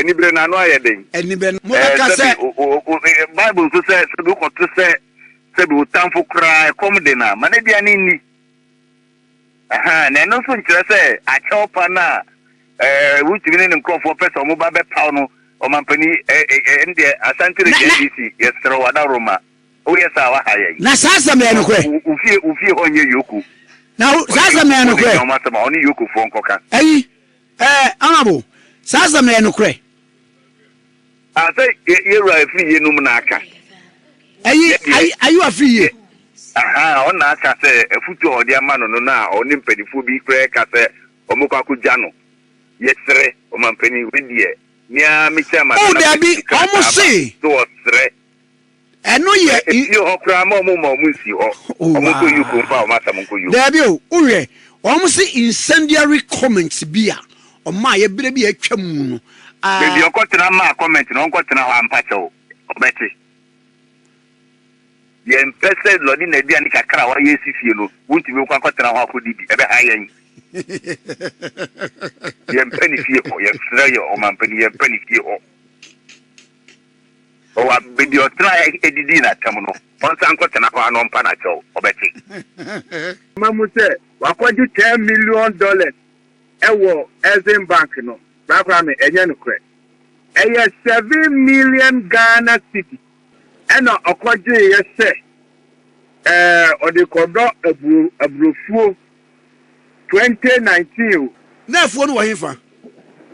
Anybody na no ayeden. Anybody mo ka say Bible so say do ko to say do tamfo kra come de na ma na bia ni. Aha, na no so nkyere say achopa na wutumi ne nkrofo person mo ba be paw no o mampani ende Asante Bediatuo yesro wada Roma. O yesa wa haye. Na sasa me no kwe. Ufie honye yoku. Na sasa me no kwe. No matter ma oni yoku fo nkoka. Ayi amabo. Sasa me no kwe. Say you are free no na aka. Ayi afri ye. Aha, on na aka say efutu odi ama no na oni mpedifo bi kre ka say omokwaku jano. Yesre o mampani wedie. Nia mi chama. Oh, there be almost say. So sre. Eno ye you okra ma mo si ho. Omoko you ko fa o mata mo ko you. There be o we. Almost say incendiary comments bia. O ma ye bire bi atwa mu no. Baby okotena ma comment no okotena ho ampache o. Obeti. Ye mpese lodi na bia ni kakra wa ye sifie no. Wuntimi kwa okotena ho akodidi ebe ha yen. Ye mpeni fie ho ye sra ye o mampeni ye mpeni fie ho. O wa video try edidi na tam no. Onsa nkotena ho ano mpa na cho obeti. Mamu se wakwaji $10 million ewo Exim Bank no. Bakrame enye no kre. Eye 7 million Ghana city. Ena okwaji ye se odi kodo abrofuo 2019. Na fuo no wahifa.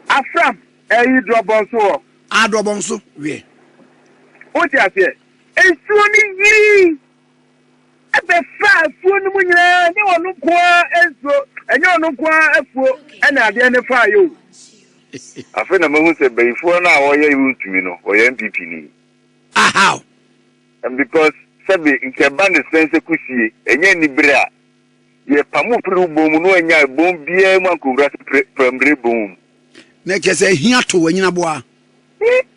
Afram eyi drobonso. A drobonso we. Oti ase. Ensuo ni yiri. Ebe fa fuo no munyira ni wonu kwa enso. Enye onu kwa afuo ena ade ne fa yo. Afena mahu se beifo na woye Wontumi no woye MPP ni. Aha. And because sabe nke band sense kusie enye ni bra ye pamu pru bom no enya bom bia mu congress primary bom na kese hia to wanyina boa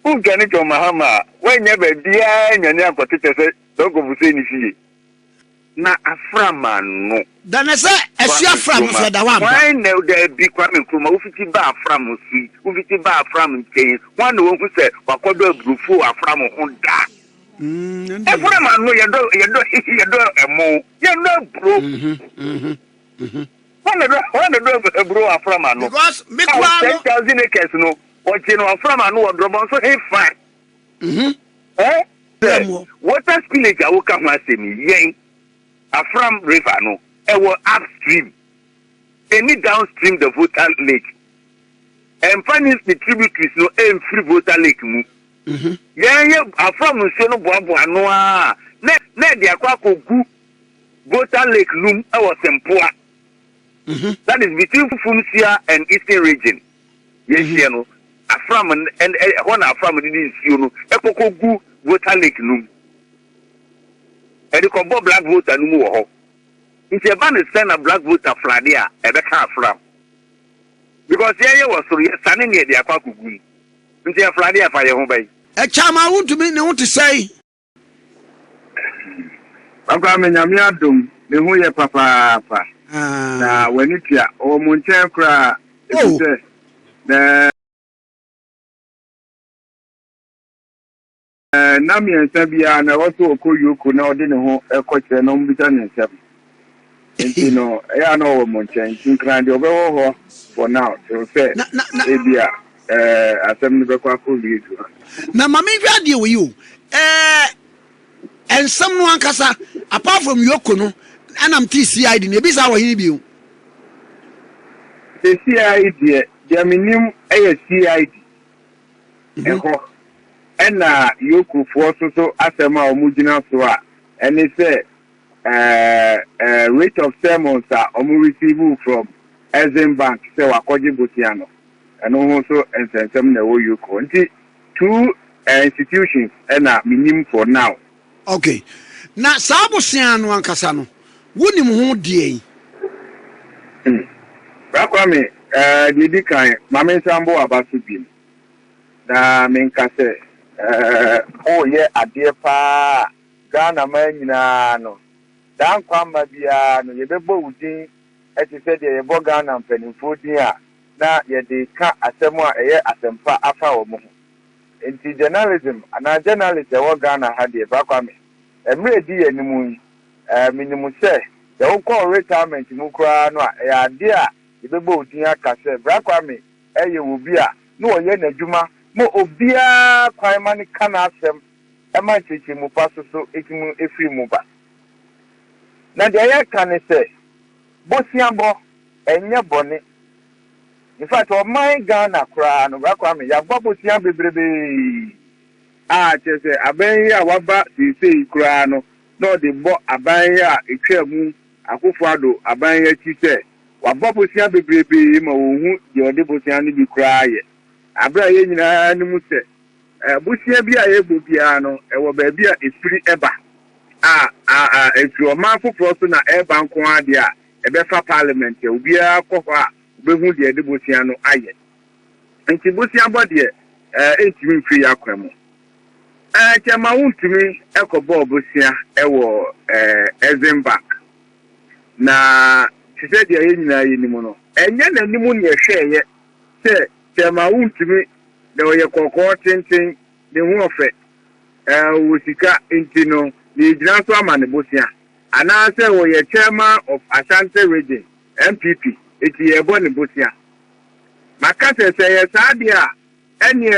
u gani to mahama wanya ba bia enya ni akotete se dogo buse ni fie na aframa no dana se esi afram so da wa why na da bi kwa me kuma ufiti ba afram si ufiti ba afram nchen wan no hu se wakodo abrufu afram ho da afram no yedo emo yedo bro One do bro afram no because me kwa no 10,000 acres no oche no afram no odrobon so he fine water spillage awoka ho asemi yen Afram River no ewo upstream any downstream the Volta Lake and finally the tributaries no free Volta Lake mu yeah Afram no so no boabo ano a na dia Kwaku Volta Lake lum ewo Sempoa that is between Funsia and Eastern region yes no Afram and one Afram didn't see no ekokogu Volta Lake lum Ediko black voter no mu ho. Nti e ban send a black voter flade a e be ka afram. Because ye was so ye sane ne de Kwaku gu. Nti e flade a fa ye ho bai. E chama Wontumi ne ho te sei. Papa me nyame adom me ho ye papa pa. Na wani tia o mu nchen kra e se na mi ensa bia na waso okoyoko na ode ne ho ekokye na mbita ne nsem enti no ya na wo monchen tinkran de obewo ho for now so say e bia asem ne bekwa ko lidu na mama hwa de wo yi ensam no ankasa apart from yoko no anam TCID ne bisa wo hin bi o CID de minim CID eho ena yoku for so asema omugina so a eni say rate of sermons omu receive from Exim Bank say wakoje botiano eno ho so ensensem na wo yoku nti two institutions ena minim for now. Okay, na sabusiano ankasa no wonim ho die Bakwame didi kan mama sambo abasu bi na menkase oh yeah ade pa Ghana man nyina no dan kwamba bia no ye bebo udin eti se de ye bo Ghana mpanimfo din a na yɛde ka asɛm a ɛyɛ asɛmpa afa wɔ mo ho nti journalism ana journalist ɛwɔ Ghana ha deɛ bakwame emre di yɛnimu yi minimu sɛ yɛwokɔ retirement mu koraa no a ɛyɛ ade a yɛbɛbɔ odin aka sɛ bakwame ɛyɛ obi a no ɔyɛ n'adwuma mo obiara kwan ma ne ka n'asɛm ɛma nkyekye mu pa so etimu efiri mu ba na deɛ yɛka ne sɛ bosiabɔ ɛnyɛ bɔne. In fact, my Ghana koraa no bakwame yabɔ bosia bebrebe kyerɛ aban yi a waba sisi koraa no na ɔde bɔ aban yi a etwa mu Akufo Addo aban yi akyi sɛ wabɔ bosia bebrebe ma wɔn hu deɛ ɔde bosia no bi koraa yɛ abira yɛ nyinaa no mu sɛ bosia bi a yɛbɔ biara no ɛwɔ baabi a efiri ɛba efiri ɔman foforɔ so na ɛba nko adeɛ a ɛbɛfa parliament yɛ obiara kɔ hɔ a behu de de bosia no aye nti bosia bode entimi mfiri akwa mu chema wontumi ekobo bosia ewo Eximbank na tise de aye nyina aye nimu no enye nanimu ne ehweye se chema wontumi de oye kokko tenten de hu ofe wosika nti no ne gyina so ama ne bosia ana se oye chairman of Asante region MPP eti yebo ne bosia makase se ye saade a ene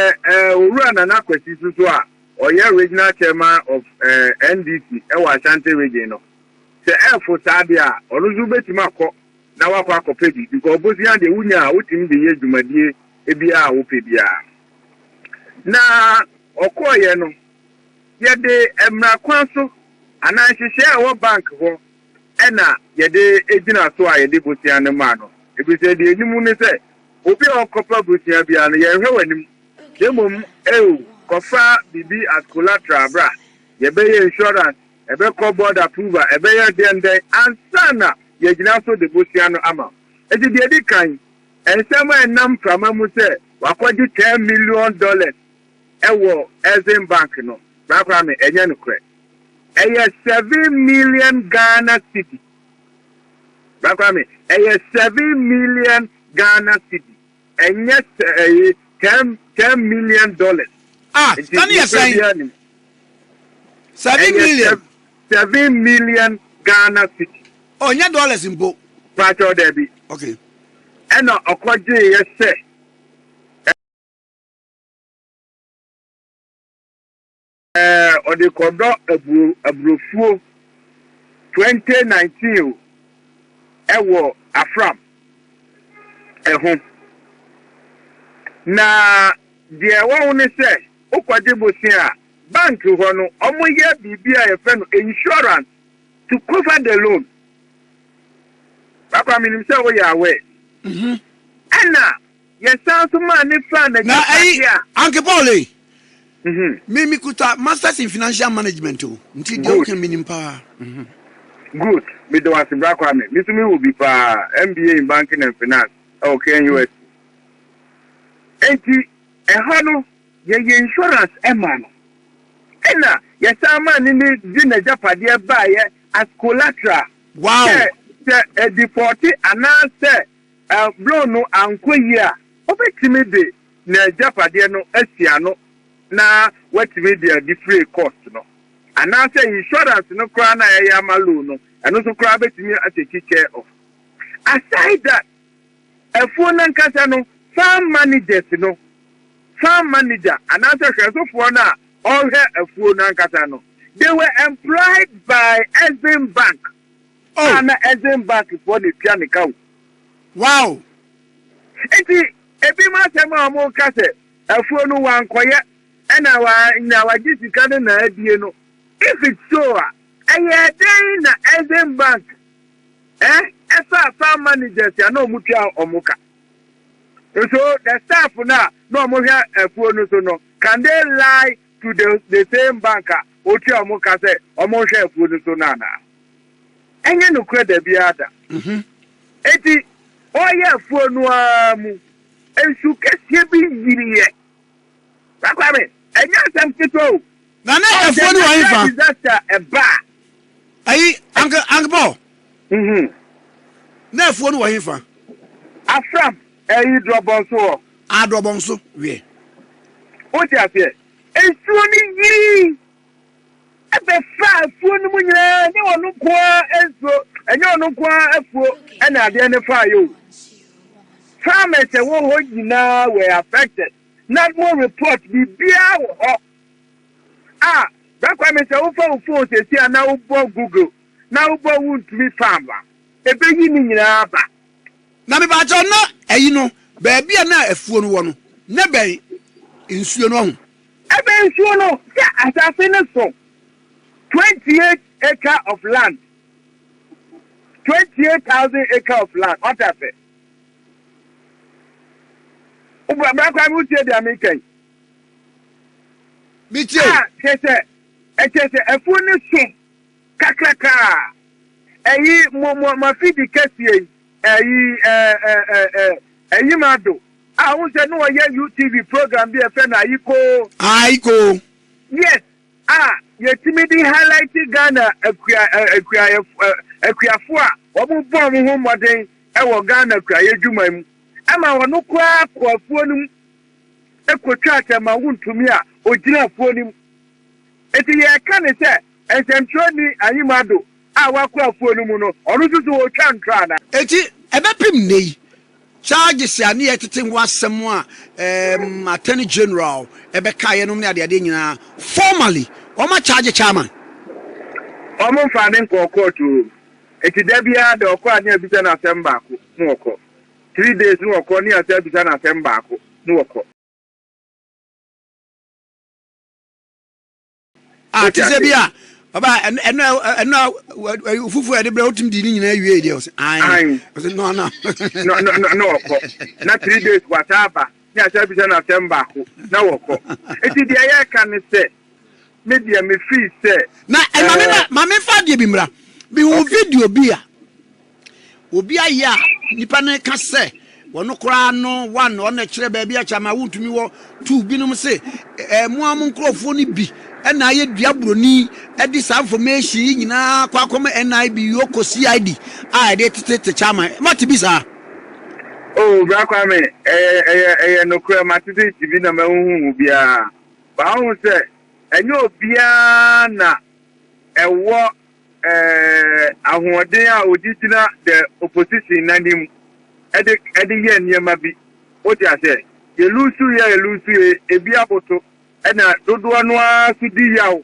owura na nakwasi so a oye regional chairman of NDC e wa Asante region no se efo saade a onuzu betima kọ na wakọ akọpedi because bosia de wunya a wotim de ye dwumadie ebia a wo pebia na okoye no ye de emra kwan so ana hyehyɛ a wo bank ho ena ye de ejina so a ye de bosia ne ma no ebi se de enimu ne se obi okopa bosia bia no ye hwe wanim demom kofa bibi as collateral bra ye be insurance e be call board approval e be ye den ansana ye gina so de bosia no ama e de di kan ensema enam prama mu se wakwaji $10 million ewo Eximbank no bakra me enye no kre eye 7 million Ghana cedi bakra me eye 7 million Ghana cedi enye $10 million. Can you say 7 million? 7 million Ghana cedi. Oh, nya dollars in book. Pacho Debbie. Okay. And Okwaji, yes, sir. On the Kojo Kyeremanteng 2019, ewo afram ehun na de won ne se okwaje bosia bank ho no omoye bibia ye fe no insurance to cover the loan papa minim se wo ya awe ana ye sound man ne plan na Uncle Paulie me kuta masters in financial management nti de o kan minim pa good. Me do was Kwame. Me will be for MBA in banking and finance. Okay, US. Enti ehano ye insurance emano. Ena ye man in the Japade buy as collateral. Wow. Se deporti anase blow no anko year. Obetimi de na Japade no asia no na wetimi de different cost no. And now say insurance no crown I am alone, and also crab it me at take care of. Aside that, a phone and casano, farm managers, farm manager, and answer so for now, all her a phone and casano. They were employed by Eximbank. Oh, and Eximbank for the piano cow. Wow. Eti, ebi ma sema mo kase, a phone one quiet, and our Jessica na edie. If it's so, I na Eximbank. Farm managers, ya no mutia omuka. So the staff now, no more a phone no. Can they lie to the same banker? Otia omuka say, omosha phone so nana. Enye no credit biada. Eti, oya phone mu. Ensu kesi bi yiriye. Bakwame, enye sam kito. Na na phone wa ifa. Disaster a bar. Ayi, Uncle Paul. Na phone wa ifa. Afram. drobonso. Drobonso, we. What you say? And soon ye. At the fast, soon you no qua and so, and you no qua and identify you. Farmers and what you now were affected. Not more report be beer. That's why I say, oh, phone says here now, Google. Now, Wontumi farmer. A beginning in Abba. Nami Bajo, no, you know, baby, and now a phone one. Never in Suno. Ebe Suno, as I finished so 28 acres of land. 28,000 acres of land. What happened? I will say the American. Biche, a phone is Kakaka. Ma feed Cassie, Mado. I want to know a UTV program be a friend. I go. Yes. You're timidly highlighting Ghana, a Kriafua, or bomb home one day, our Ghana Krayajumam. Am I no quack or phone? A quatrata, my Wontumi, or Gina phone. It's a can say, and Santroni, Ayimado. Our phone, or to Chantrana. Eti, ebepim ne. Charges ya ni etiting was someone, Attorney General, Ebeka, no near the Adina. Formally, or my charge chairman. Omo finding court to Eti Debia, the Okwa near Bitana Sembako, no. 3 days, no, near Bitana Sembako, no. Tizebia. Baba, and now, Fufu had a brought him the radios. I was no, not 3 days, whatever. Yes, I be done at Tembako. No, it's the air can say, maybe I'm a free say. Now, and Mamma Fadi Bimra, be will video beer. Will be a ya, Nipane Casse. One no crown, no one on the chair, baby, I want to me 2 binum say, Muamun Crofoni be. And I had Diabroni at this information na Kwakome NIB EOCO CID. I did the chama. Matibisa. Oh, Rakwame, no crematic TV number Ubia. Baum said, and you Biana a war a Huadea Udina, the opposition, and him at the end, Yamabi. What I say? You lose you, a Biaboto. And do one to the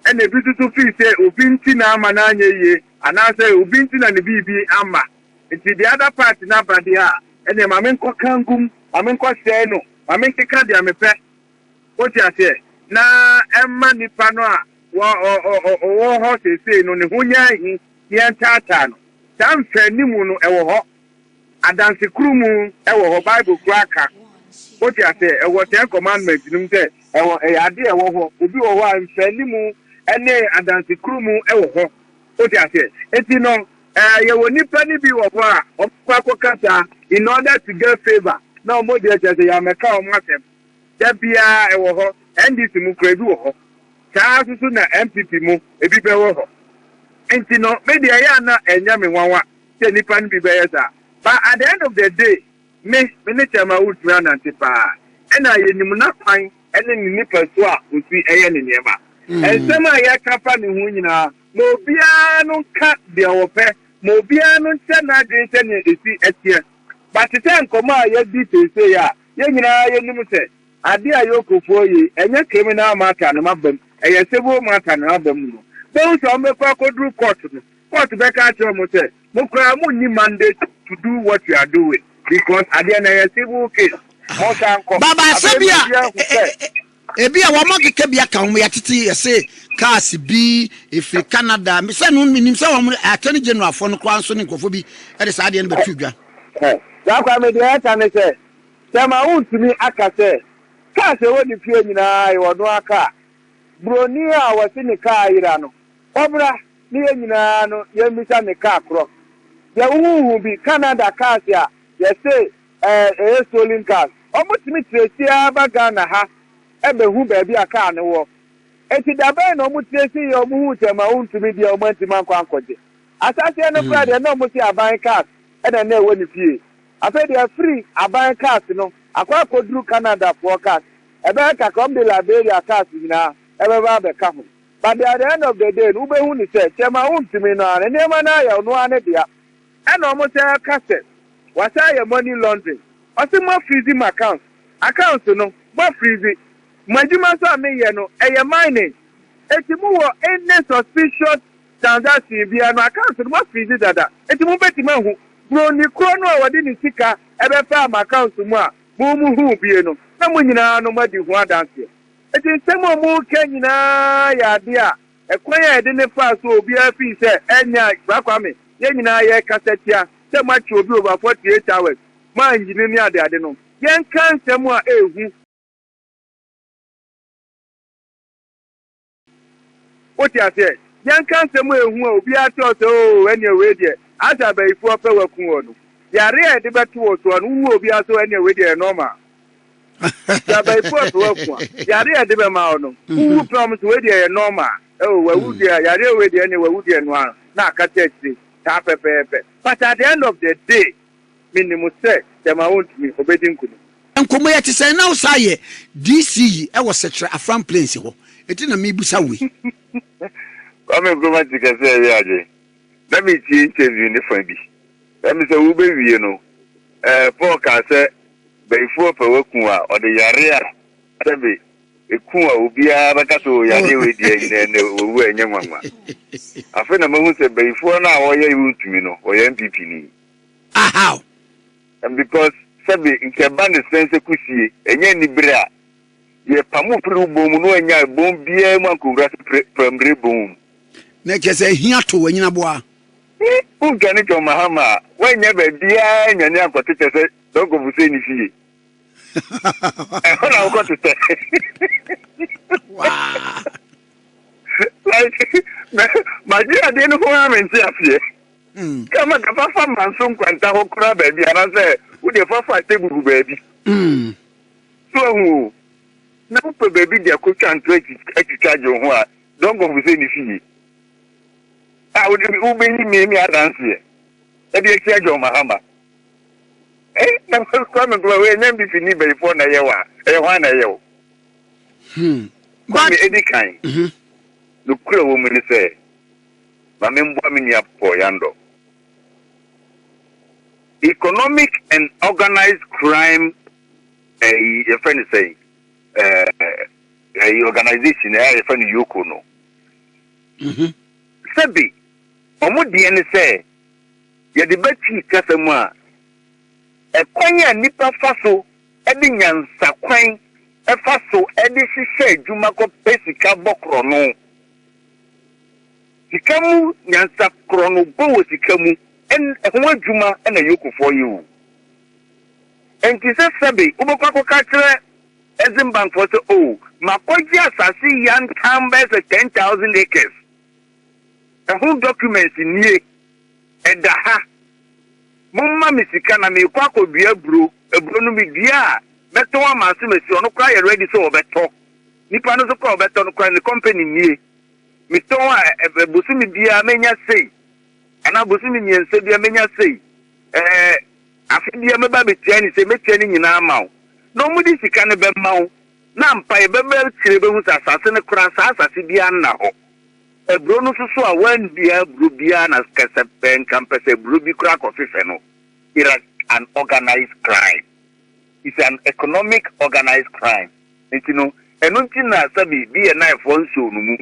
and the visitor fee say, Ubintina Mananye, and I say, Ubintina and the BB Amma. It's the other part in Abadia, and the Mamenko Kangum, Mamenko Seno, Mamenka Kadiame. What I say? Na Emma Nipanoa, or horses say, no, Hunya, Yan Tatano. Sam Fenimuno, Ewo, and dance the Krumu, Ewo, Bible cracker. What I say, what 10 commandments, you say. A idea of Ubi or one Fenimu, and nay, and dance the Krumu, Ewo. What I say, it's you know, you will need penny be of Kwaku Kata in order to get favor. No more than a Yamaka or Matem. That be a and this Mukredu. Charles soon MPP mu, a big better. And you know, maybe I am not a Yamiwawa, Tenipan be better. But at the end of the day, me, Minister Maud run antipa, and I am not fine. And then you nipper swap would be a in Yama. And some of your company who Mobiano cut the open, Mobiano send out the send at here. But the time come out, your details say, you say, I dear Yoko for you, and your criminal matter and album, and your civil matter and album. Those are my Kwaku court. What to back out your motel? Mokramu mandate to do what you are doing because at the end of a civil case. Baba Sabia Ebia Wamaki Kabia can we atiti say Kasi B if Canada, Miss himself Attorney General for no Kwanson in Kofobi at the side end of Tuga. That's why I made the answer and say, Sama Wontumi Aka say, Kasi what if you in I or no car. Bronia was in the car, Irano. Obra, near Nano, you miss on the car cross. The will be Canada Casia, you say. Stolen cars. Almost me to see Abagana ha, Ebe who baby a car no war. And to the band almost see your mood and my own to be the Omanti Manquancoji. As I say, no Friday, no more see a buying cars, and I know when you feel. after they are free aban cars no akwa kodru Canada for cars ebe ka come the Liberia cars na ebe ba be ka ho but at the end of the day ube hu ni say chema Wontumi no an nema na ya no an dia and almost say cassette what say money laundering ose mo freezing accounts no mo freezing majuma so me ye no e mining etimu wo any suspicious transaction bi an account no mo freezing dada etimu betima hu bro ni krono a wodi ni sika ebe fa am account mu a mu hu bi no na mo nyina no ma di hu adanse eti nsemo mu ke nyina ya de a ekwan ya de ne fa so obi afi se enya gbakwame ye nyina ye kasetia se ma chi obi over 48 hours ma njini ni ade no yen kan nsemo a ehu oti ase yen kan nsemo ehu a obi ati o se o enya we de asa ba ifu ope wakun onu yare e de betu o so no wu obi aso enya we de normal ya ba ifu ope wakun yare e de be ma onu wu promise we de normal oh we wu de yare we de enya we wu de no na akata ti ta pepepe but at the end of the day minimum say dem Wontumi obedi nkunu enkomo ya tise na usaye DCE e was setra afram plains ho eti na mebusa we Kwame Nkrumah say ya je let me see interview ni fan bi let me say wo be wie no Paul ka say before pe wakun a o de yare a sabe ekun a obi a baka so yare we die ne owu enye nwanwa afa na mahu say before na wo ye Wontumi no o ye MPP ni how and because sabe nke band sense kusie enye ni bra ye pamu pru bom no enya bom bia mu ankowura primary bom na kese hia to wanyina boa ugani to mahama wenya ba bia enya ni akote kese dongo buse ni fie ona uko tete wow like magia de no ko amenti afie kama kafafa manso kwanta hokura ba bia na se wo de fafa teburu ba bi so na upe baby dia ko chanto echichaje ho a dongo buse ni fie ube ni mi adanse e bi echi ajo mahama na ko me go we nyam bi fini be fo na yewa e ho na yewo but me edikan no kura wo me se ma me mbo me ni apo yando economic and organized crime your friend is saying organization your friend EOCO no sabi omudi ene say ye de bati kasam a ekwan ya nipa faso e de nyansa kwan e faso e de hihye adwuma ko pesika bokro no sikamu nyansa kro no bo sikamu en ho adwuma na EOCO for you enti se sabi ubokwa ka kire ezim bank for say oh makoji asasi yan tambe 10,000 acres who documents nie eda ha mumma misika na me kwako bia bro ebro no mi dia beto wa masu mesi ono kwa ye ready so obeto nipa no so kwa obeto no kwa ni company nie mi to wa busu mi bia menya sei ana busu mi nyense bia menya sei afi bia meba betia ni se metia ni nyina amaw no mudi sika ne be maw na mpa ye bebe kire be hu asase ne kura asase bia na ho ebro no so a wan bia bro bia na skasepen campus bro bi kura kofife no it is an organized crime. It's an economic organized crime. You know, enunti na sabi bi na phone so no mu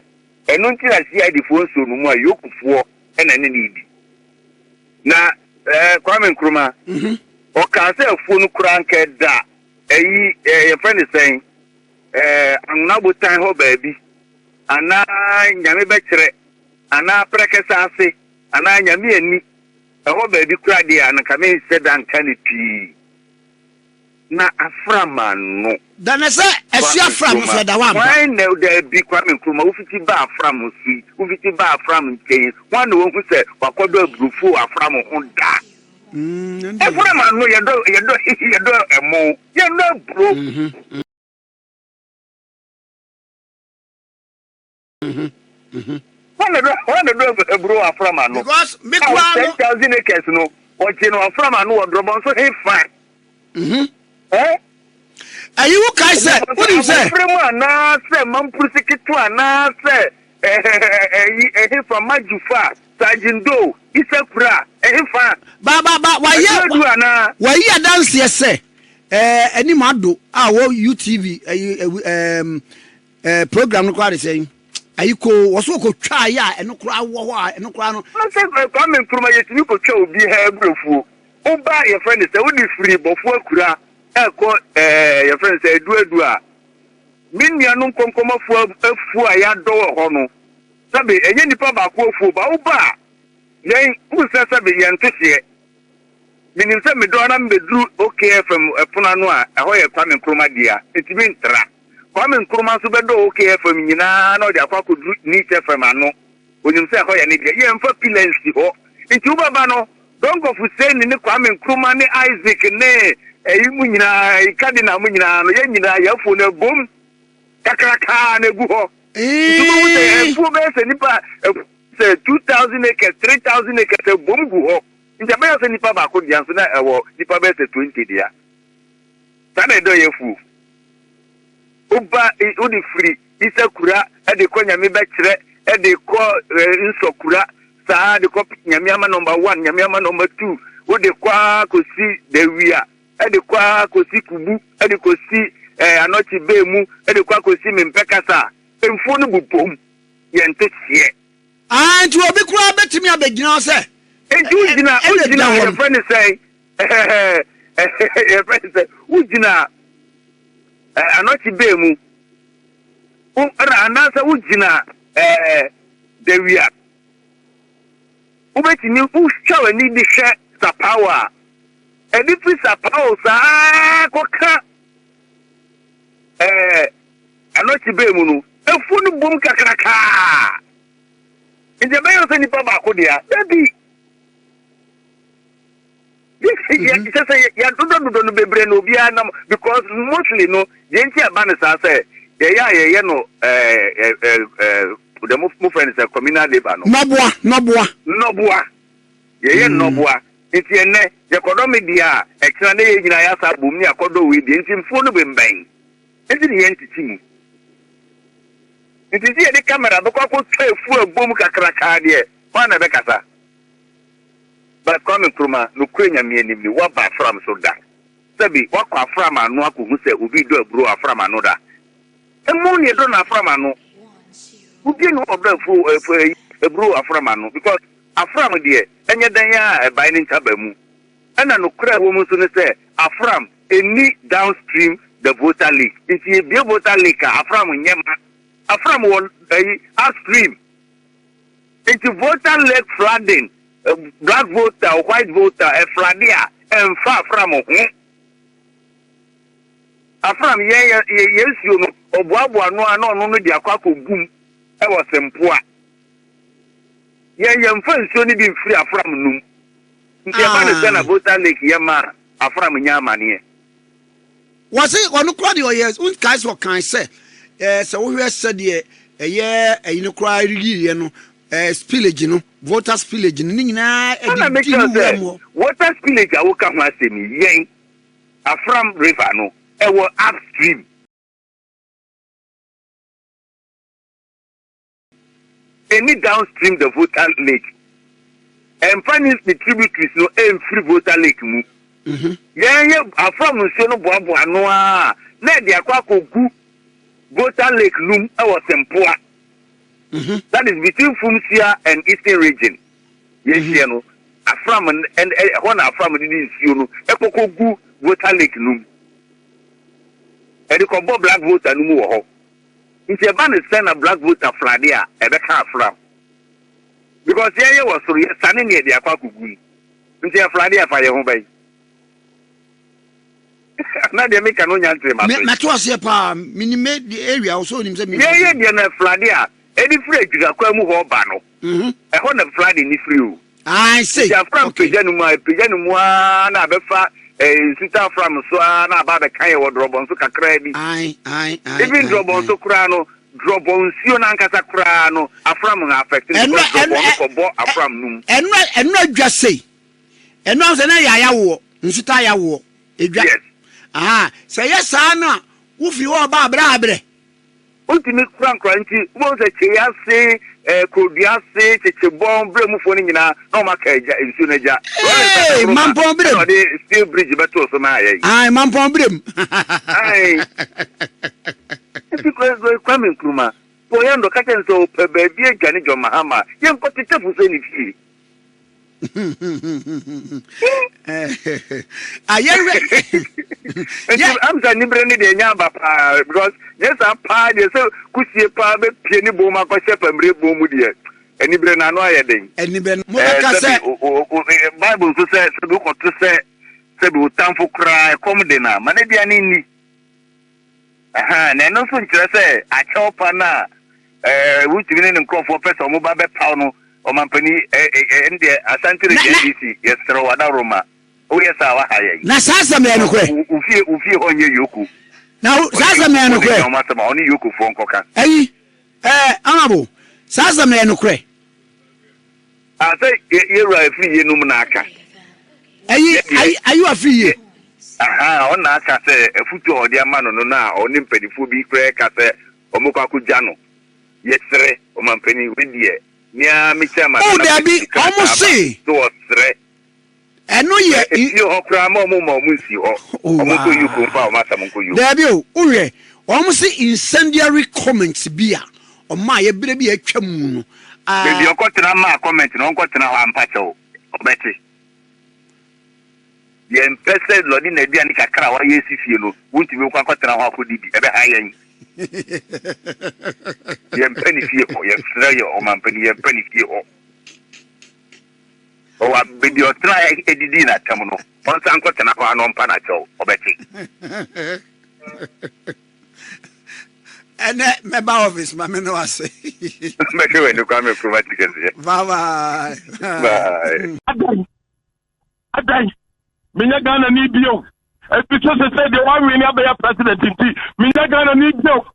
enunti na CID phone so no mu a yokufuo ena ne need na Kwame Nkrumah o ka se phone kura nke da your friend is saying anna botan ho baby ana nyame bekere ana prekesa ase ana nyame ani ho baby kura dia na kame said an kaniti na aframa no dana se esi afram fe da wa why no there be Kwame Nkrumah ufiti ba afram si ufiti ba afram nchen wan no hu se wakodo abrufu afram ho da aframa no yedo emo yedo bro One of the bro aframa no because me kwa 10,000 acres no Ochino from Anu or Drobon, so he fine. Eh? Are you guys say? What do you say? Na say Mampusikitu na say from Majufa, Sajindo, Isakura, fa. Ba why you dance yes say? Any mado UTV program no kwade say. Ayiko waso ko twa ya eno kura wo ho eno kura no. No say come from yetimi ko twa obi ha ebrefu. Oba your friend say we dey free bofo akura. Eko your friend say edu a minia no konkomafo afu a ya do ho no sabe enye nipa ba ko afu ba oba yen usa sabe yen tose minim se me do na mbedru OKFM epona no a eho ye kwame nkroma dia etibi ntra kwame nkroma so bedo OKFM nyina na o de akwa ko ni FM ano onim se eho ye ne dia yen fa pilensi ho nti uba ba no don go fu say ni kwame nkroma ni Isaac ne eyimu nyina ikadina mu nyina no ye nyina yafo na bom kakraka na gu ho tumo se fu be se nipa se 2000 acres 3000 acres bom gu ho nja be se nipa ba ko dia so na ewo nipa be se 20 dia sana do ye fu oba odi free isakura e de ko nyame be kire e de ko nsokura saa de ko nyame ama number 1 nyame ama number 2 o de kwa ko si de wia ede kwa kosi kubu ede kosi anochi bemu ede kwa kosi mempekasa emfo no bupom yente hie nti obi kura betimi abegina se ujina your friend say your friend say ujina anochi bemu ra anasa ujina dewia ubetimi ushawe ni de hwe sa power edi pisa pausa koka anochi be mu no efu no bom kakraka nje be yo se nipa ba ko dia dabi ya do no bebre no bia na because mostly no yenti abane sa say ye no the move friends communal labor no noboa ye noboa enti ene yekodo media ekira na ye nyina ya sa Bawumia akodo we di enti mfo no bemben enti ni yenti timu enti ye de camera do kwa ko twa abom kakraka de wana be kasa but come nkruma no kwenya me anim ni wa ba from so da sabi wa kwa from anu akohu se obi do abro afram anu da emu ni do na afram anu ubi no obrafo abro afram anu because afram de enye dan ya by ni ntaba mu ana no kura wo mu so ne se afram any downstream the voter leak if you be voter leak afram nyema afram won upstream into voter leak flooding black voter white voter floodia and far from afram yes you no obuabu anu no dia kwa ko gum e wo sempoa ye mfa nsuo ni bi mfiri afram num nti e ba ne se na voter lake ye ma afram nya amane was it one crowd your years un guys what can say so we said ye no cry really no spillage no voter spillage ni nyina e water spillage awo ka ho asemi yen afram river no e wo upstream any downstream the voter lake and finally the tributaries no free voter lake mu yeah afram nso no boabo ano a na de akwa kogu voter lake num e was sempoa that is between Fumsia and Eastern region yes you know afram and when afram didn't see no e kogu voter lake num e de ko black voter num wo ho nti eba ne send a black voter fladia e be ka afram because ye was so ye sane ne de akwa kogu nti fladia fa ye ho bai na de make no nyantre ma me to ase pa minime the area also nim say ye de na fladia edi free giga kwa mu ho ba no e ho na fladia ni free o I say ya from pejanu mu na be fa sita from so na ba be kan ye wodrobon so kakra bi I even drobon so kura no drobon sio na nkasa kura no afram na affect ko bo afram num enra dwa sei eno am se na ya wo nsuta ya wo edwa aha se yes ana wo fi wo ba abre Wontumi kura nti wo se che ya se kodua se che bon bre mu fo ni nyina na ma ka eja nsu na ja mampon bre no de steel bridge beto so na ayi ai mampon bre ai because kwame nkruma to yando ka chen so pe ba bi egani jo mahama ye nkoti tefu se ni fi I'm saying ni de nya ba pa because yes pa de so kusie pa be pie ni bo ma ko shepa mre bo mu de eni bre na no ayeden eni bre mo ka se Bible so say so ko to say be utamfo kra kom de na ma na bia ni aha na no so nkire say a chopa na wuti ni nkofo person mo ba be paw no o mampani ende Asante Bediatuo yes ro wada Roma o yes awa haye na sasa me no kwe ufie onye yoku na sasa me no kwe o matama oni yoku fo nkoka amabo sasa me no kwe say ye ra afi ye num na aka ayu afi ye aha o na aka say afutu odi ama no na oni mpedifo bi kre ka say omukwa kuja no yesre o mampani wedie nia mi chama o dabi almost say so osre eno ye yo hokra ma mo nsi ho omo ko yuko fa o mata mo ko yuko dabi o we almost say incendiary comments bia o ma ye bire bi atwa mu no bi o ko tena ma comment no ko tena ho ampache o obeti ye mpese lodi na bia ni kakra wa ye sifie no wuntimi ko akotena ho akodi ebe hayen Gyamfi fie o ye frɛ yo o mampani ye pani fie o o wa bidio tra edidi na tam no on san ko tena ko anon pa na cho obeti ene me ba office ma me no ase me ke we no kwa me provide kenze bye adan minya Ghana ni bio because they said the one we never be president inti minya Ghana ni bio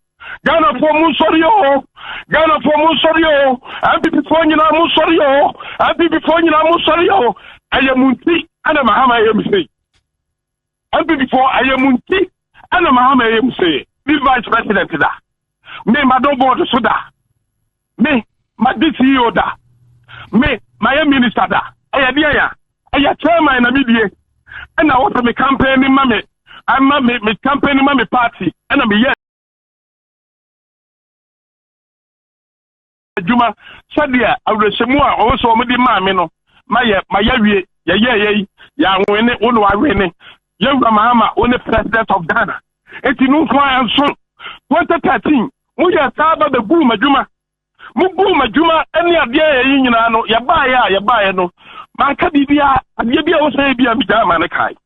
Ghana for Musorio, Ghana for Musorio, and before you know Musorio, and before you know Musorio, I am Munti and a Mahama MC. And before I am Munti and a Mahama MC. This vice president da. Me, my don't board soda. Me, my DCO da. Me, my minister da. I chairman in the media. And I want to be campaigning mommy. I'm my campaigning mommy party. And I'm here. Juma sadia awresemu a owo mo di maame no maye wie ya nwene wono awene yewura mahama one president of Ghana eti nu ko anso 2013 mu ya saba be bu majuma eni ade yi nyina no ya baaye no man ka bibia ade bia wo sai bia mi da man kai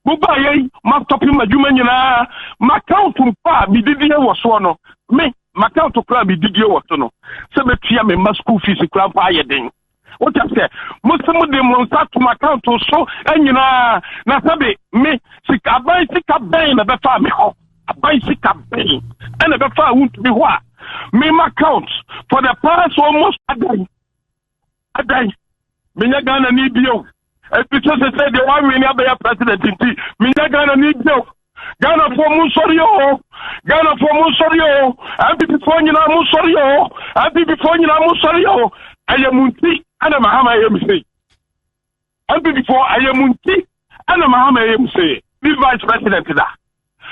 mu baaye ma topi majuma nyina ma count mpa bi didi e wo so no me Macau to club did what no. Sebetia me ma school fees club higher thing. What I say, most of them will start to Macau to so and you know na sabe me sick a bicycle bane a befa me ho a bicycle bane and a befa won't be what me my count for the past almost a day. Minya Ghana ni bio. Because they said the one we never be president inti Minya Ghana ni bio. Ghana for Musorio, and before you know Musorio, I am Munti and a Mahama MC. And before I am Munti and a Mahama MC. This vice president da.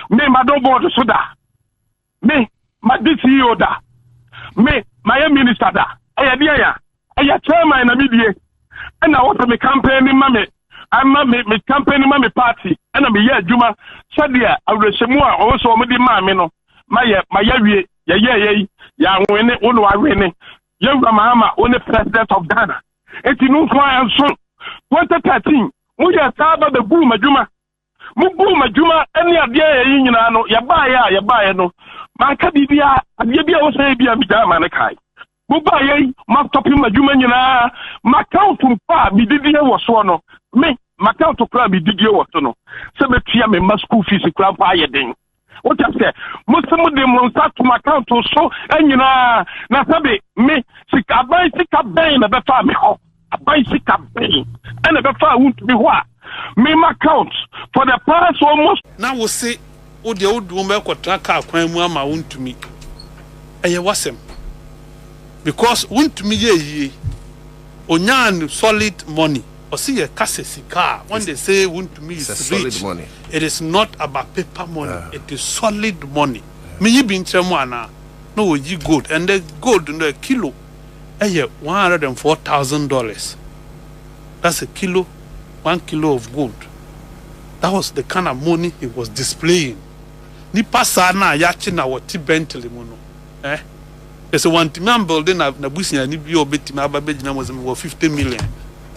Me, my don't board soda. Me, my DCO da. Me, my minister da. I chairman in the media. And I want to be campaigning mommy. I'm my campaign my party and I'm here Juma sadia awresemu a owo mo di maame no maye wie ya nwene wono awene yewura mahama one president of Ghana eti nu ko anso 2013 mu ya saba be bu majuma eni ade yi nyina no ya baaye no man ka bibia ade bia wo sai bia mi da man kai mu baaye ma topi majuma nyina ma count mpa bi didi e wo so no me Macau to club did you what no. Sebetia me ma school fees club higher thing. What I say, most of them will start to Macau to so and you know na sabe me sick a bicycle bane a befa me ho basic campaign and the far won't be what me my count for the past almost now we say o de old woman ko traka kwan mu ama Wontumi eye wasem because Wontumi ye onyan solid money or see a car when they say Wontumi is rich solid money. It is not about paper money it is solid money me yi bi ntremu ana no we yi gold and the gold no a kilo $104,000 that's a kilo 1 kilo of gold that was the kind of money he was displaying ni pasa na ya chi na woti Bentley mu no there's a Wontumi building na busia ni bi obetimi ababegina mo 50 million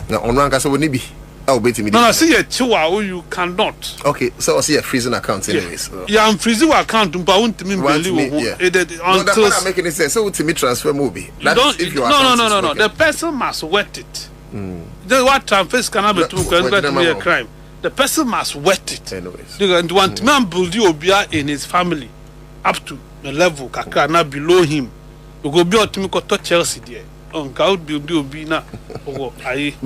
na ono anka so woni bi obetimi no see a chiwa you cannot okay so see a freezing account anyways yeah I'm freezing account mpa Wontumi believe until I'm making it sense so Wontumi transfer movie if you no the person must wet it the what transfer cannot be to a crime the person must wet it anyways and Wontumi build obia in his family up to the level kakra na below him you go be otimi ko to Chelsea there on God build obi na but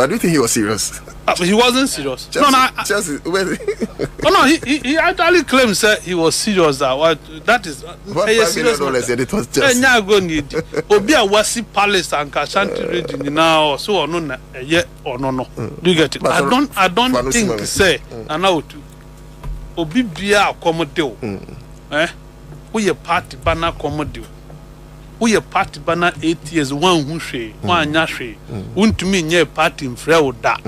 do you think he was serious he wasn't serious Chelsea, no Chelsea oh no he actually claims that he was serious that is $5 million it was Chelsea go need obi a wasi palace and Asante region now so ono na or no do you get it I don't think say and now to obi bia accommodate we party banner accommodate we party banner 8 years one who she one nyahwe Wontumi nye party mfre oda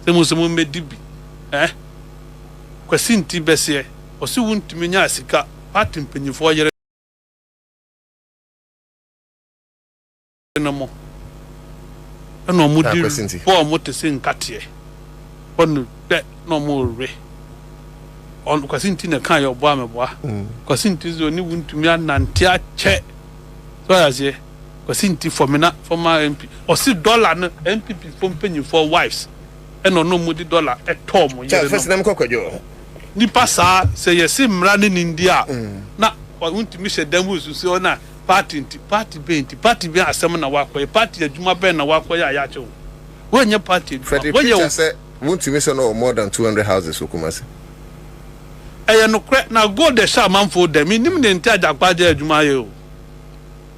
semusumu medibi kwasinti bese osi Wontumi nya sika party mpanyifo yere namo eno mudi for motese nkate onu de no mo re on kwasinti na kan yo bo ameboa kwasinti zo ni Wontumi anante ache so as ye kwasinti former MP osi dollar no MPP for penny for wives eno no mudi dollar etom yere first name Kojo ni pasa say yes mra ni India na Wontumi she damu susu ona party be asem na wakoye party adwuma be na wakoye ayache wo nye party wo say Wontumi say no more than 200 houses okumase no na go the sha manfo dem nim ne ntia jakpa je adwuma ye o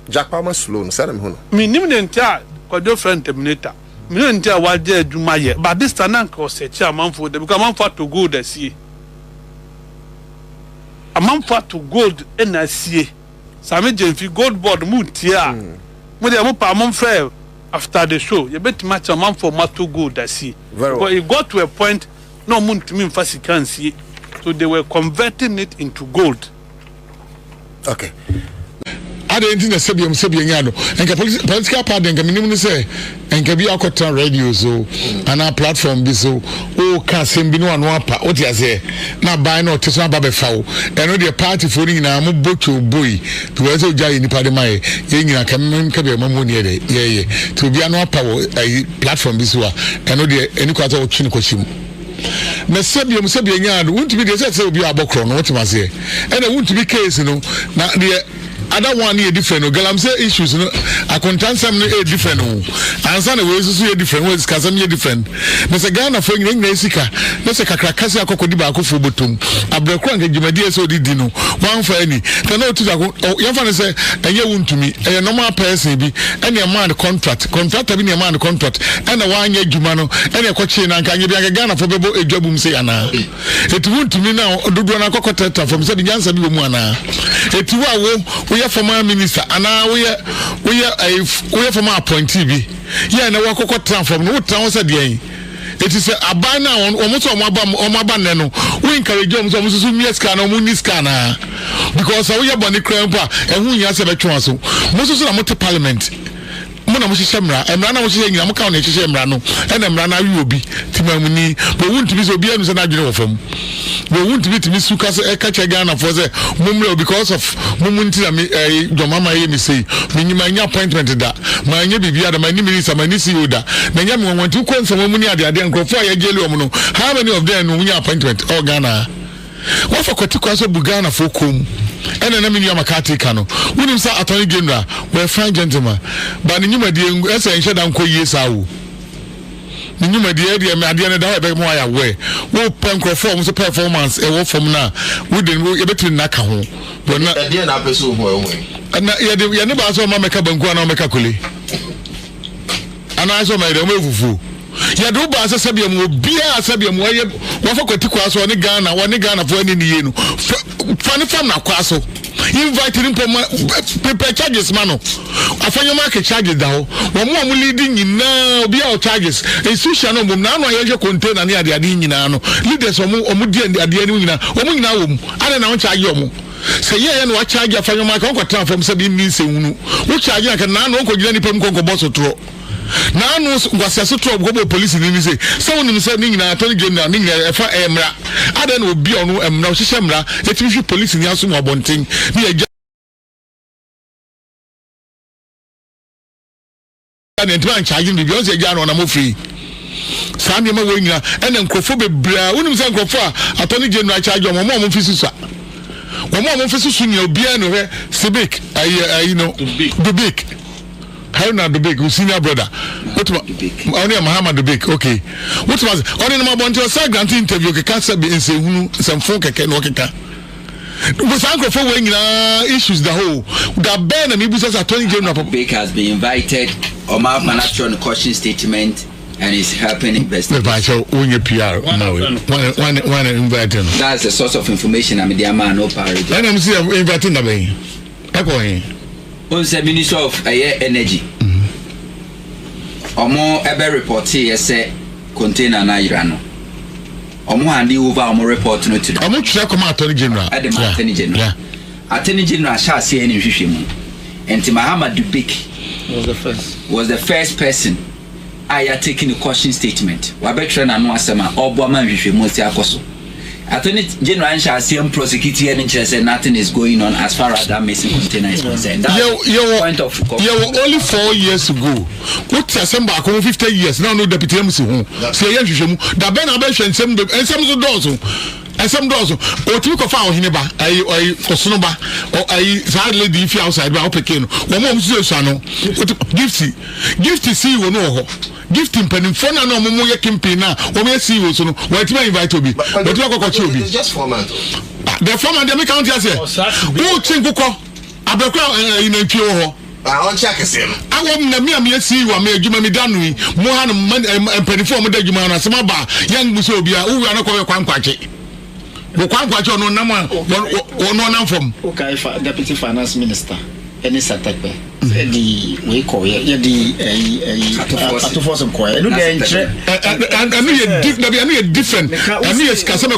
jakpa ma slow no say me ho no nim ne ntia Kojo friend terminator me ntia wa je adwuma ye but this time na ko se chi manfo dem because manfo to go the see manfo to gold na see Sammy Gyamfi gold board mutia mo dey mo pa mo fair after the show you bet match a man for mato gold that see but it got to a point no Wontumi mfasi can see so they were converting it into gold okay ada enti na sebiam nyado enka political party enka minimum say enka bi akota radio so ana platform bi so o ka sembi no anu apa o dia say na buy no teso aba be fawo eno the party for ni na mo bocho boy to we say jai ni pade mai ye nyina kam ka be mamu ni ye ye to bi anu apa wo platform bi so a eno the eni kwata o twini kwachim na sebiam nyado Wontumi de say obi abokro no wotima say ena Wontumi case no na the other one is different. Galamsey issues, no. A contansam is different. Answer the ways is different. Ways Kazam is different. Mr. Ghana for Nesika, Mr. Kakrakasi Akokodiba Akufo Butum, Abrekwan Jumadia so did Dino, one for any. Cannot to Yafan say, and you Wontumi, a normal person be any amount contract having a man contract, and a 1 year Jumano, and a coaching and can you be a Ghana for Bebo a job say Anna. It won't to me now, Dudwana Kokota from Sabi Jansa Bumana. It we are former minister and now we are former appointee bi yeah na wakoko transform no town said yen it is a ban now almost omaba no we encourage them so so mieska na muniska na because we are boni krempa ehun nya se betwa so most so na moto parliament mo na mo hihye mra emra na mo hihye nyina mo ka na hihye mra no e na mra na wi obi timamuni bo Wontumi so obi anu se na adwene wo fam bo Wontumi timi suka se e ka che Ghana for say mumre because of mumunti na me jomama ye me say me nyima nya appointment da ma nya bibia da ma ni minister ma ni CEO da na nya me wonti ko nso mumuni ade nkrofo a ye jeli omo no how many of them no nya appointment all Ghana what for kwatiko so bu Ghana for kom ene na mini amakati kano wonim sa attorney general we fine gentleman but nyuma die ese enhye da nko yie sa wo Minuma the idea that I more aware. Wo perform so performance e wo from na wo de wo ebetri na ka ho. But na idea na person ho ho. Na ye ne ba so ma meka banku na meka kole. Ana so ma de mo fufu. Ya do ba asabia mu bia asabia mu ye wo fa kwati kwa so ne Ghana fo ani ni ye no. Fa ne fam na kwa so. Invite him prepare charges mano. Afanyo market charges da ho. Wo mo leading nyina obi a charges. Institution no mum na no ye container ne ade nyina no. Leaders omo di ade ni nyina. Omo nyina wo mu. Ade na won charge omo. Say ye no wa charge afanyo market ko transform se bi mi se hunu. Wo charge na no ko gina ni pam ko boss tro. Na no ngwase so tro go police ni say. So wonu say ni nyina attorney general ni nyina e fa emra. Ade na obi onu emra o hihye emra. Etimi police ni aso mo abonten. Ni and entman charging the Beyonce Jano na mo free. Sammy ma we nyina and nkofo bebra wonu se nkofo a attorney general charge o mo fisu sa. Wo mo fisu su nya obi anu he Civic you know the big. How na the big senior brother. What only Mahamadu Bawumia okay. What was only na bonto sa grant interview ke ka be nse hunu samfo keke no keka. Because Uncle for when issues the whole that Ben and Ibu's attorney general Big has been invited or Mahamadu on a caution statement and is helping investigate. That's the source of information. I'm the man no parity. And I'm still inviting the way. On the Minister of Energy. Or more ever report here say container na Irano. Omo handi over omo report no to. Omo try come attorney general. Attorney general. Yeah. Attorney general sha say any hwehwe mu. Enti Mahamadu Bawumia was the first person I taking a caution statement. Wa betre na no asema obo ma hwehwe mu si akoso. Attorney general sha say prosecute any say nothing is going on as far as that missing container is concerned. Point of only 4 years ago. What assemble 50 years now no deputy MC ho. Say ye hwehwe mu. Da ben abehwe nsem so dozo. Esem dozo. O timi ko fa ohine ba. Ai kosono ba. O ai za lady fi outside ba opeke no. Wo mo msu esu ano. Gifty see wo no ho. Gifting penifo na no mo ye campaign na wo me see wo so no. Wo timi invite obi. Wo timi ko kochi obi. Just format. The format dem count here say. Wo chinkukọ. Abekwa ina ntwi wo ho. On check him. I want me see what me Juma me danui. Mohan and penifo de Juma na sama ba. Young Musobia who are not called Kwankwache. Kwankwache no nama no nam from. Okay, Deputy Finance Minister. Any Saturday. The we call ye the Ato Forson choir. And I different. I need a Scándal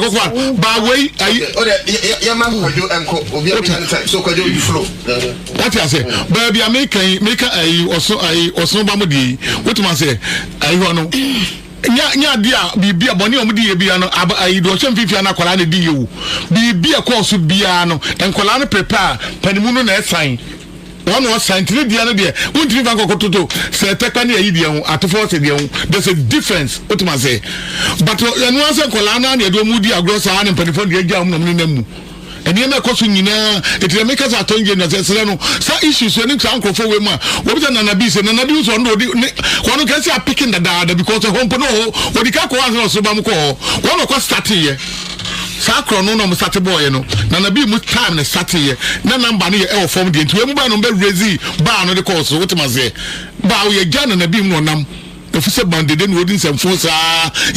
by way. Your man Kojo Kyeremanteng so Kojo you flow. What I say, baby, I make a also Bamudi. What man say? I want nya dia bibia boni omudi bia no I do champion na kwala ne di you bibia course bia no enkwala no prepare panimu no na sign one was signed to the other day. Won't you go to say Tekani Idion at Force? There's a difference. What must say? But once a colana, you do moody a gross hand and penifon the exam. And you make us it make us a tongue and some issues when it's uncle for women. What was an abuse and an abuse on one can say picking the data because of home no or the Kakuan or Subamco. One of us start here. Sacro no Sati boy, no. Nana be much time and Sati, no number near L form the into a man on bed resi, barn on the course. What must say? Bow your gun and a beam no num. Officer Bandit then wouldn't some force.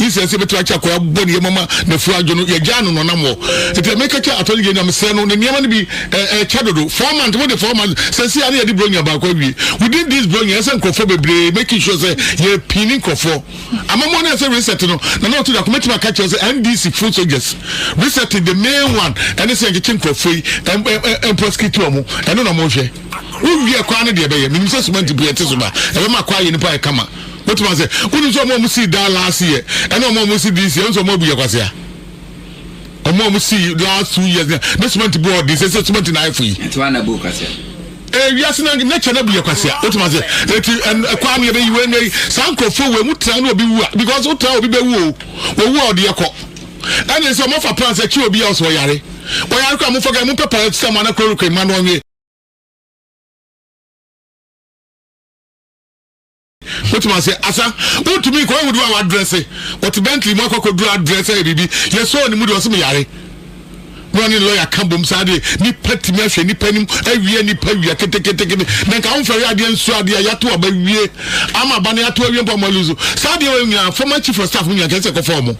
He says, if it's a body, mamma, the fragile, your gun no more. If you make a child, I told you, I'm saying, on the never be a shadow. 4 months, what the 4 months, since I did bring your back. We did this bring us and Kofobe, making sure that you're pinning Kofo. I'm a money as a reset, no, not to document my catchers and DC food soldiers. Resetting the main one, and it's a kitchen free and prosecute and no more. Who be a quantity of a minister meant to be a Tisuma, and I'm acquiring in Pie Kama. What was it? Who did you see that last year? And no more see this year, so more be a quasia. A more see last 2 years. This meant to board this assessment in iFree. It's one book, I said. Yes, not be a quasia. What was it? And a quammy when they sank for we would tell be because what tell be woo or the echo. And there's some of a plans that you will be also yari. Why I come for Gamupa, someone a crooked man on me. What What say, Asa, what to me, what would our address? What Bentley Marco could do address, baby? Yes, so in the mood was me. Running lawyer Cambum Sadi, ni petty measure, ni penny, every year, ni pay, take. Then come for Radian Swadia, Yatu, baby. I'm a banner to a young Pomaluzo. Sadia, former chief of staff, when you get a conform.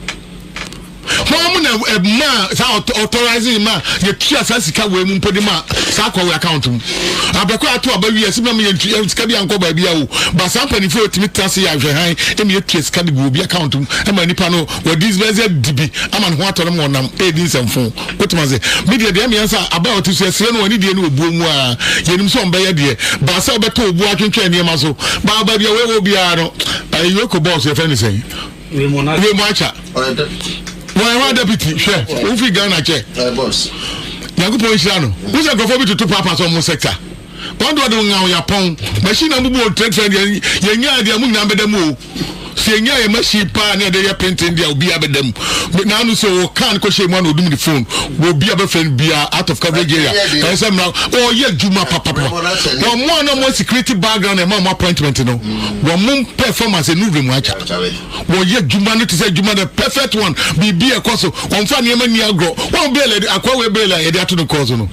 Mama, a man, authorizing man, your cheers as a way, Mumpedima, Sako account. Abaka to a baby, as me and Scabby and Koba, but some penny for to meet Tassi, I've behind, and your kids can be account, and many panel where these very DB, I'm on what I'm on, I'm aiding some phone. What was it? Media, the answer about to say, Seno, and Indian Boomwa, Yenim son by a dear, but so better walking train near Maso, Baba, your way will be a EOCO boss, if anything. We march. Why deputy? Sure. Who fi Ghana che? Boss. Nyangu po Ishano. Who's a go for me to two papas on sector? One do Agyapong. Machine na mubu trade yenya dia mu na bedemu. Senya ye machine pa na dey painting dia obi abedem. Na no so kan ko she mo na odum the phone. Wo bi abefriend bia out of coverage area. Can say now oh ye juma papa. No more no more security background and more appointment no. Wo mum performance no room acha. Wo ye juma no to say juma the perfect one. Bi e koso. On fa niam ni agro. Won bele akwa we bele e dey ato no cause no.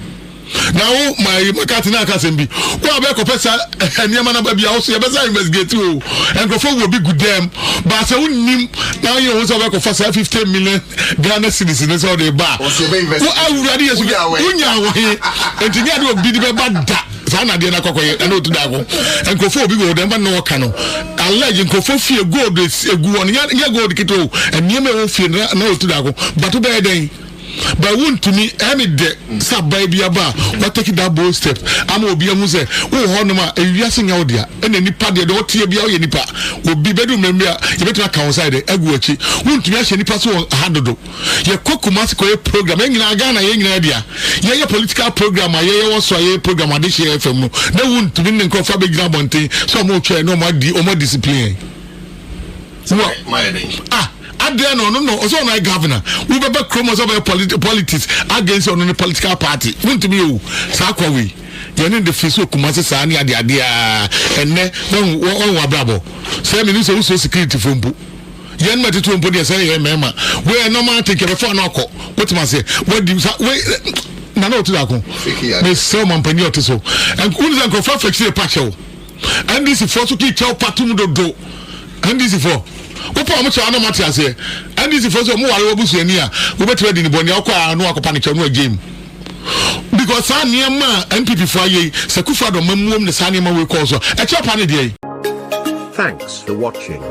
Now my Katina Kasembi. Well, I go pesa and Yamana Baby also investigate you and go forward will be good them. But I wouldn't now you also work for 15 million Ghana citizens or the bar. I would ready as we are and together will be the bad. Sana dia na kokoye na otu dago en kofo obi go dem ba no kano allege kofo fie gold egu on ya gold kito en niam e fie na otu dago but be den. But Wontumi, any day, sub baby aba, what take that bold step. I'm will be a muse, oh, Honoma, a yasing out there, and any party, the OT be our nipa, will be better member, you better outside the Eguachi, Wontumi any pass on handle. Your Kokumasco program, in Ghana, in idea. Your political program, I also a program on this year from no one to win and call Fabi Grabonte, so more chair, no more discipline. Adrian no also my governor we be chromos of politics against on the political party want to be you sakwawe you need the face of kumase sani ade enne won wabrabo say me so security phone bu yen mate to mpo dey say mema we normal take before no ko what man say what do we na no to da ko me so man pani otiso and kunza ko fa flex pacho and this for so ki tell patum do and this for Opa mo cha no Matias here and this for so mo ware obusu ani a we beto adi ni boni akwa no akopa ne cha no agem because san niam MPP for aye Akufo Addo mamuom ne san niam we call so e cha pa ne dey. Thanks for watching.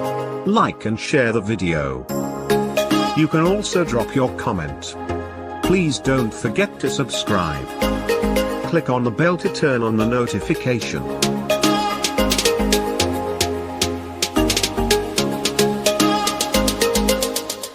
Like and share the video. You can also drop your comment. Please don't forget to subscribe. Click on the bell to turn on the notification.